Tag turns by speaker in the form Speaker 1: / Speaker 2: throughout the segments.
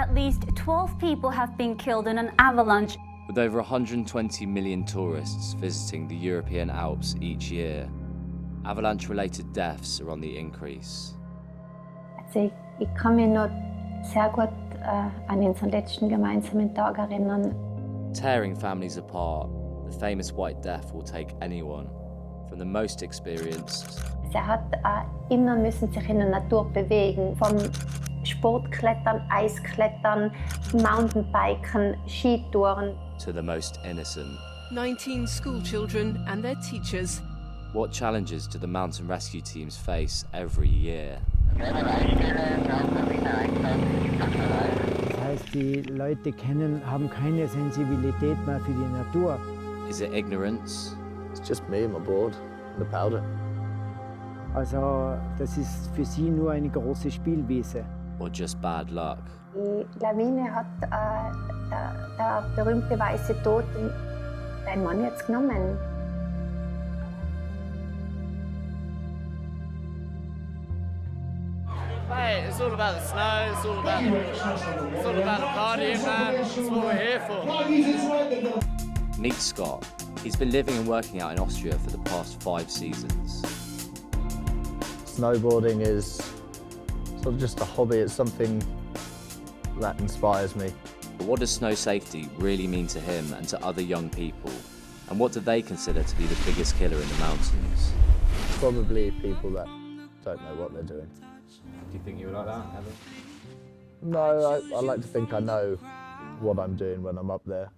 Speaker 1: At least 12 people have been killed in an avalanche.
Speaker 2: With over 120 million tourists visiting the European Alps each year, avalanche-related deaths are on the increase.
Speaker 3: Also ich kann mich noch sehr gut an unseren letzten gemeinsamen Tag erinnern.
Speaker 2: Tearing families apart, the famous White Death will take anyone, from the most experienced.
Speaker 3: Hat immer müssen sich in der Natur bewegen, vom Sportklettern, Eisklettern, Mountainbiken, Skitouren.
Speaker 2: To the most innocent.
Speaker 4: 19 school children and their teachers.
Speaker 2: What challenges do the mountain rescue teams face every year?
Speaker 5: Das heißt, die Leute haben keine Sensibilität mehr für die Natur.
Speaker 2: Is it ignorance?
Speaker 6: It's just me and my board and the powder.
Speaker 5: Also, das ist für sie nur eine große Spielwiese.
Speaker 2: Or just bad luck?
Speaker 3: Die Lawine hat der berühmte weiße Tod dein Mann jetzt genommen.
Speaker 7: Hey, it's all about the snow, it's all about the partying, man. That's what we're here for.
Speaker 2: Meet Scott. He's been living and working out in Austria for the past 5 seasons.
Speaker 6: Snowboarding is sort of just a hobby. It's something that inspires me.
Speaker 2: But what does snow safety really mean to him and to other young people? And what do they consider to be the biggest killer in the mountains?
Speaker 6: Probably people that don't know what they're doing.
Speaker 2: Do you think you were like that, ever?
Speaker 6: No, I like to think I know what I'm doing when I'm up there.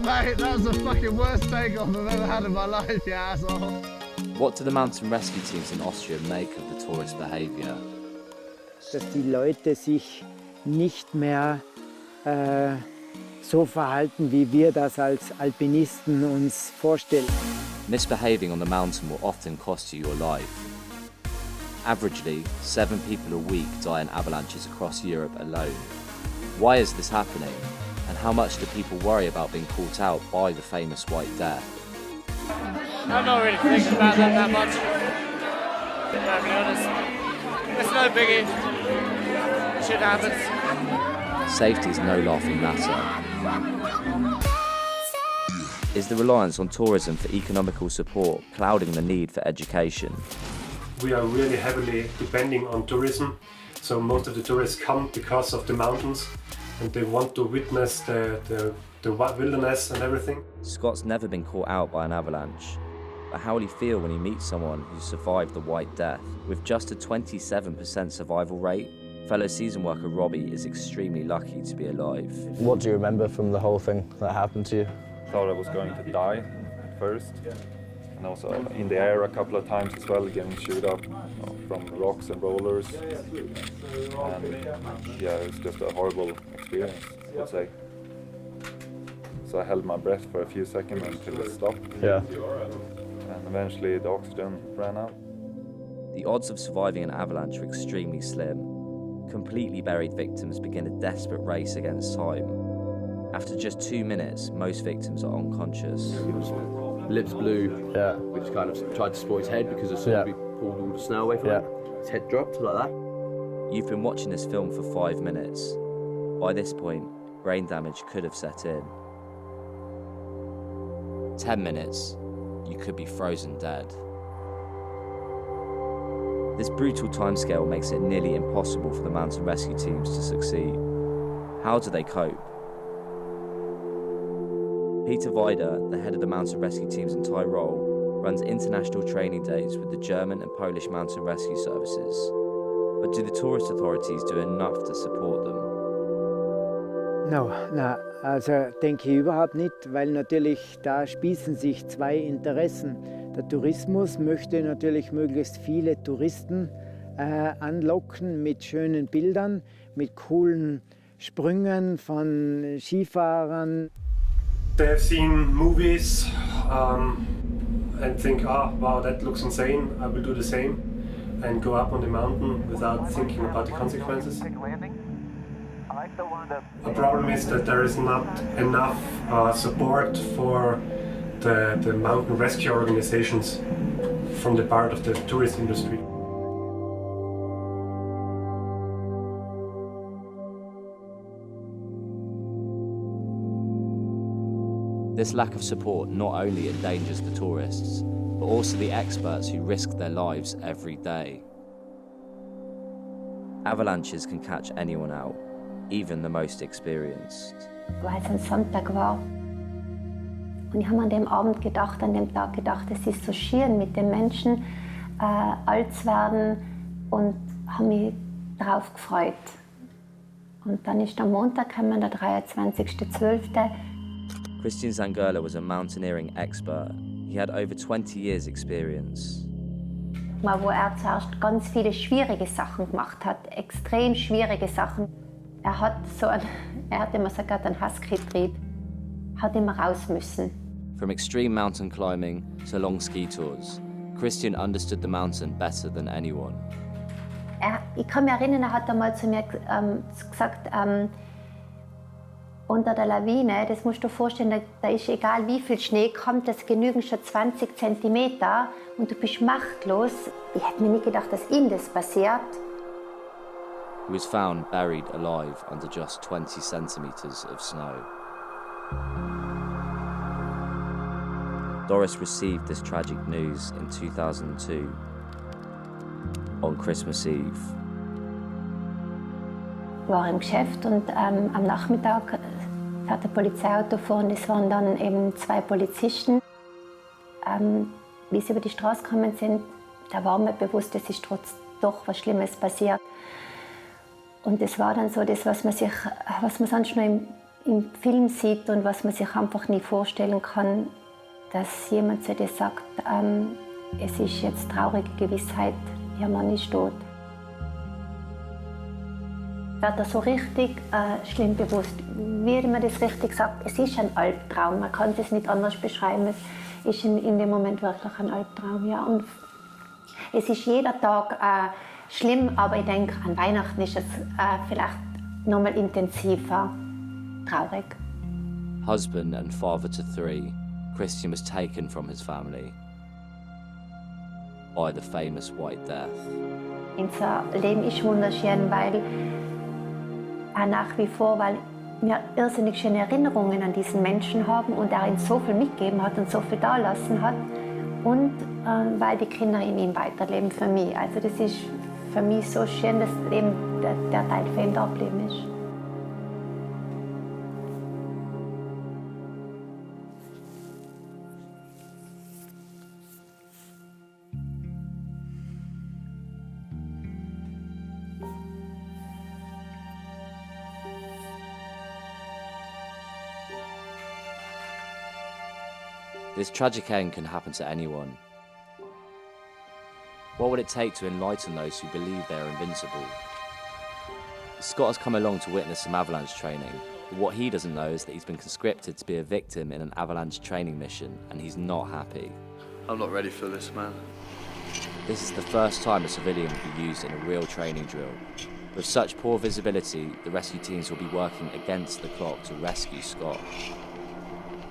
Speaker 6: Mate, that was the fucking worst takeoff I've ever had in my life, you asshole.
Speaker 2: What do the mountain rescue teams in Austria make of the tourist behaviour?
Speaker 5: Dass die Leute sich nicht mehr so verhalten, wie wir das als Alpinisten uns vorstellen.
Speaker 2: Misbehaving on the mountain will often cost you your life. Averagely, 7 people a week die in avalanches across Europe alone. Why is this happening? And how much do people worry about being caught out by the famous White Death?
Speaker 7: I'm not really thinking about that much. To be honest, it's no biggie. Shit happens.
Speaker 2: Safety is no laughing matter. Is the reliance on tourism for economical support clouding the need for education?
Speaker 8: We are really heavily depending on tourism, so most of the tourists come because of the mountains and they want to witness the wilderness and everything.
Speaker 2: Scott's never been caught out by an avalanche, but how will he feel when he meets someone who survived the White Death? With just a 27% survival rate, fellow season worker Robbie is extremely lucky to be alive.
Speaker 6: What do you remember from the whole thing that happened to you?
Speaker 9: Thought I was going to die at first, and also in the air a couple of times as well, getting shoot up from rocks and rollers. And yeah, it was just a horrible experience, I would say. So I held my breath for a few seconds until it stopped.
Speaker 6: Yeah.
Speaker 9: And eventually the oxygen ran out.
Speaker 2: The odds of surviving an avalanche are extremely slim. Completely buried victims begin a desperate race against time. After just 2 minutes, most victims are unconscious.
Speaker 10: Lips blue.
Speaker 6: Yeah.
Speaker 10: We just kind of tried to support his head because as soon as we pulled all the snow away from him, his head dropped like that.
Speaker 2: You've been watching this film for 5 minutes. By this point, brain damage could have set in. 10 minutes, you could be frozen dead. This brutal timescale makes it nearly impossible for the mountain rescue teams to succeed. How do they cope? Peter Weider, the head of the mountain rescue teams in Tyrol, runs international training days with the German and Polish mountain rescue services. But do the tourist authorities do enough to support them?
Speaker 5: Na, also denke ich überhaupt nicht, weil natürlich da spießen sich 2 Interessen. Der Tourismus möchte natürlich möglichst viele Touristen anlocken mit schönen Bildern, mit coolen Sprüngen von Skifahrern.
Speaker 8: They have seen movies and think, wow, that looks insane, I will do the same, and go up on the mountain without thinking about the consequences. The problem is that there is not enough support for the mountain rescue organizations from the part of the tourist industry.
Speaker 2: This lack of support not only endangers the tourists, but also the experts who risk their lives every day. Avalanches can catch anyone out, even the most experienced.
Speaker 3: Weil es ein Sonntag war. Und ich habe an dem Abend gedacht, an dem Tag gedacht, es ist so schön mit den Menschen alt zu werden und habe mich darauf gefreut. Und dann ist am Montag gekommen, der 23.12.
Speaker 2: Christian Zangurla was a mountaineering expert. He had over 20 years experience.
Speaker 3: Wo zuerst ganz viele schwierige Sachen gemacht hat, extrem schwierige Sachen. Er hat immer sogar einen Husky-Trieb, hat immer raus müssen.
Speaker 2: From extreme mountain climbing to long ski tours, Christian understood the mountain better than anyone.
Speaker 3: Ich kann mich erinnern, er hat einmal zu mir gesagt, unter der Lawine, das musst du dir vorstellen, da ist egal wie viel Schnee kommt, das genügen schon 20 Zentimeter und du bist machtlos. Ich hätte mir nicht gedacht, dass ihm das passiert.
Speaker 2: He was found buried alive under just 20 centimeters of snow. Doris received this tragic news in 2002, on Christmas Eve.
Speaker 3: Ich war im Geschäft und am Nachmittag fährt ein Polizeiauto vor und es waren dann eben 2 Polizisten. Wie sie über die Straße gekommen sind, da war mir bewusst, es ist doch was Schlimmes passiert. Und das war dann so das, was man sonst nur im Film sieht und was man sich einfach nie vorstellen kann, dass jemand zu dir sagt, es ist jetzt traurige Gewissheit, ihr Mann ist tot. Wird das so richtig schlimm bewusst, wie man das richtig sagt, es ist ein Albtraum, man kann es nicht anders beschreiben, es ist in dem Moment wirklich ein Albtraum. Ja. Und es ist jeder Tag schlimm, aber ich denke, an Weihnachten ist es vielleicht noch mal intensiver traurig.
Speaker 2: Husband and father to 3, Christian was taken from his family by the famous White Death.
Speaker 3: Unser Leben ist wunderschön, weil nach wie vor, weil wir irrsinnig schöne Erinnerungen an diesen Menschen haben und er uns so viel mitgegeben hat und so viel dalassen hat und weil die Kinder in ihm weiterleben für mich. Also das ist für mich so schön, dass eben der Teil für ihn da geblieben ist.
Speaker 2: This tragic end can happen to anyone. What would it take to enlighten those who believe they are invincible? Scott has come along to witness some avalanche training, but what he doesn't know is that he's been conscripted to be a victim in an avalanche training mission, and he's not happy.
Speaker 10: I'm not ready for this, man.
Speaker 2: This is the first time a civilian will be used in a real training drill. With such poor visibility, the rescue teams will be working against the clock to rescue Scott.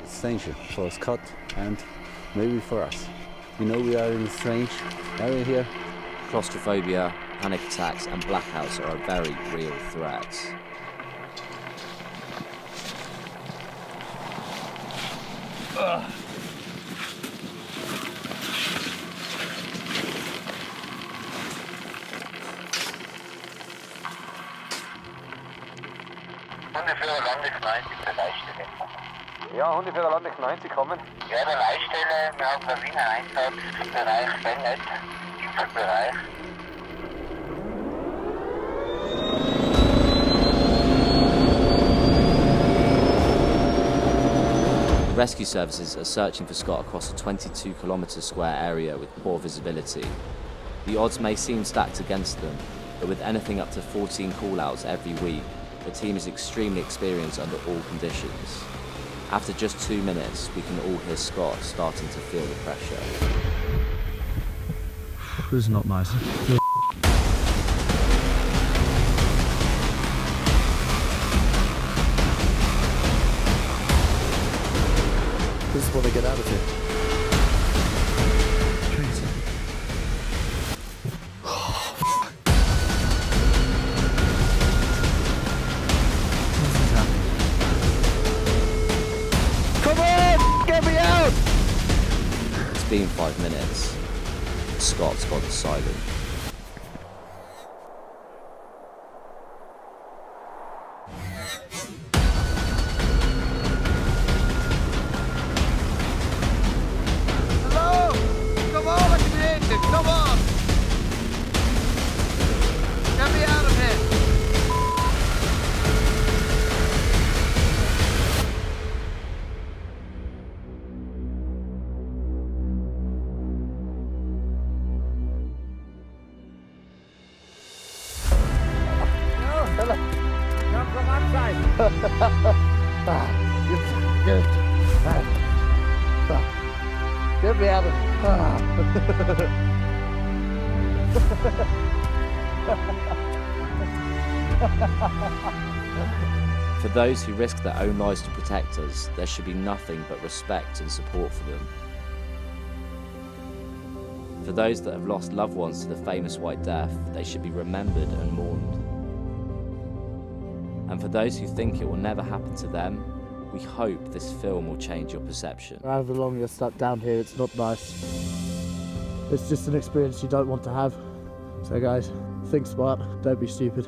Speaker 11: It's danger for Scott and maybe for us. We know we are in a strange area here.
Speaker 2: Claustrophobia, panic attacks and blackouts are a very real threat.
Speaker 12: Hundeführer Landex 90 zur Leitstelle.
Speaker 9: Ja, Hundeführer Landex 90 kommen.
Speaker 12: Ja, der Leitstelle, wir haben der Wiener Einsatzbereich Bennett, Gipfelbereich.
Speaker 2: Rescue services are searching for Scott across a 22-kilometre square area with poor visibility. The odds may seem stacked against them, but with anything up to 14 call-outs every week, the team is extremely experienced under all conditions. After just 2 minutes, we can all hear Scott starting to feel the pressure.
Speaker 6: This is not nice.
Speaker 11: This is when they get out of here.
Speaker 6: Come on!
Speaker 2: been 5 minutes. Scott's gone silent.
Speaker 13: Hello! Come on, I can hear you. Come on! Get me out of here!
Speaker 7: Come from outside.
Speaker 13: Good. Get me out of
Speaker 2: For those who risk their own lives to protect us, there should be nothing but respect and support for them. For those that have lost loved ones to the famous White Death, they should be remembered and mourned. And for those who think it will never happen to them, we hope this film will change your perception.
Speaker 6: However long you're stuck down here, it's not nice. It's just an experience you don't want to have. So guys, think smart, don't be stupid.